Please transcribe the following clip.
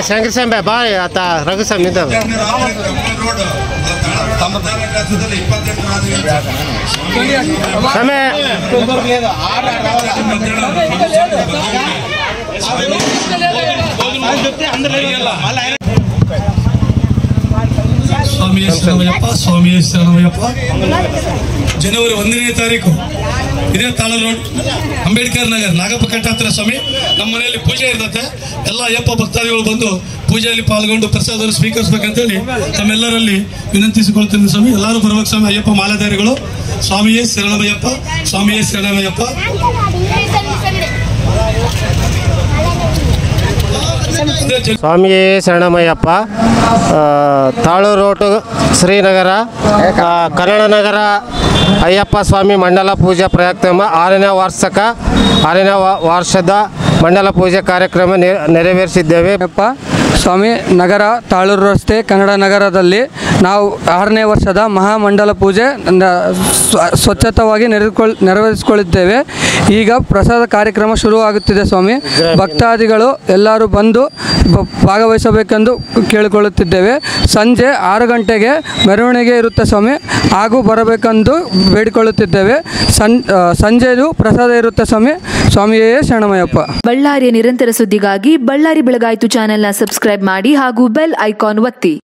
शंकर साहब बाय आता रघु समित समय स्वामी शरणमय्यप्प जनवरी 1ನೇ ತಾರೀಕು ಇದೇ ತಾಳೂರು ರೋಡ್ ಅಂಬೇಡ್ಕರ್ ನಗರ್ ನಾಗಪ್ಪ ಕಟ್ಟಾತ್ರ ಸ್ವಾಮಿ ನಮ್ಮ ಮನೆಯಲ್ಲಿ ಪೂಜೆ ಇರ್ತದೆ ಎಲ್ಲ ಅಯ್ಯಪ್ಪ ಭಕ್ತಾದಿಗಳು ಬಂದು ಪೂಜೆಯಲ್ಲಿ ಪಾಲ್ಗೊಂಡು ಪ್ರಸಾದವನ್ನು ಸ್ವೀಕರಿಸಬೇಕಂತೇಳಿ ತಮ್ಮೆಲ್ಲರಲ್ಲಿ ವಿನಂತಿಸಿಕೊಳ್ತೀನಿ ಸ್ವಾಮಿ ಎಲ್ಲರೂ ಬರಬೇಕು ಸ್ವಾಮಿ ಅಯ್ಯಪ್ಪ ಮಾಲಾಧಾರಿಗಳು ಸ್ವಾಮಿಯೇ ಶರಣಮಯ್ಯಪ್ಪ ಸ್ವಾಮಿಯೇ ಶರಣಮಯ್ಯಪ್ಪ ಸ್ವಾಮಿಯೇ ಶರಣಮಯ್ಯಪ್ಪ ತಾಳೂರು ರೋಡ್ ಶ್ರೀನಗರ ಕನ್ನಡ ನಗರ ಅಯ್ಯಪ್ಪ ಸ್ವಾಮಿ ಮಂಡಲ ಪೂಜಾ ಪ್ರಯಕ್ರಮ 6ನೇ ವರ್ಷದ ಮಂಡಲ ಪೂಜೆ ಕಾರ್ಯಕ್ರಮ ನೆರವೇರಿಸಿದ್ದೇವೆ. ಸ್ವಾಮಿ ನಗರ ತಾಳೂರು ರಸ್ತೆ ಕನ್ನಡ ನಗರದಲ್ಲಿ ನಾವು 6ನೇ ವರ್ಷದ ಮಹಾಮಂಡಲ ಪೂಜೆ ಸ್ವಚ್ಛತವಾಗಿ ನೆರವೇರಿಸಿಕೊಳ್ಳುತ್ತೇವೆ. ಈಗ ಪ್ರಸಾದ ಕಾರ್ಯಕ್ರಮ ಶುರುವಾಗುತ್ತಿದೆ ಸ್ವಾಮಿ. ಭಕ್ತಾದಿಗಳು ಎಲ್ಲರೂ ಬಂದು ಭಾಗವಹಿಸಬೇಕೆಂದು ಕೇಳಿಕೊಳ್ಳುತ್ತಿದ್ದೇವೆ. ಸಂಜೆ 6 ಗಂಟೆಗೆ ಮೆರವಣಿಗೆ ಇರುತ್ತೆ ಸ್ವಾಮಿ, ಹಾಗೂ ಬರಬೇಕೆಂದು ಬೇಡಿಕೊಳ್ಳುತ್ತಿದ್ದೇವೆ. ಸಂಜೆಯದು ಪ್ರಸಾದ ಇರುತ್ತೆ ಸ್ವಾಮಿ. ಸ್ವಾಮಿಯೇ ಶರಣಮಯ್ಯಪ್ಪ. ಬಳ್ಳಾರಿಯ ನಿರಂತರ ಸುದ್ದಿಗಾಗಿ ಬಳ್ಳಾರಿ ಬೆಳಗಾಯಿತು ಚಾನೆಲ್ನ ಸಬ್ಸ್ಕ್ರೈಬ್ ಮಾಡಿ ಹಾಗೂ ಬೆಲ್ ಐಕಾನ್ ಒತ್ತಿ.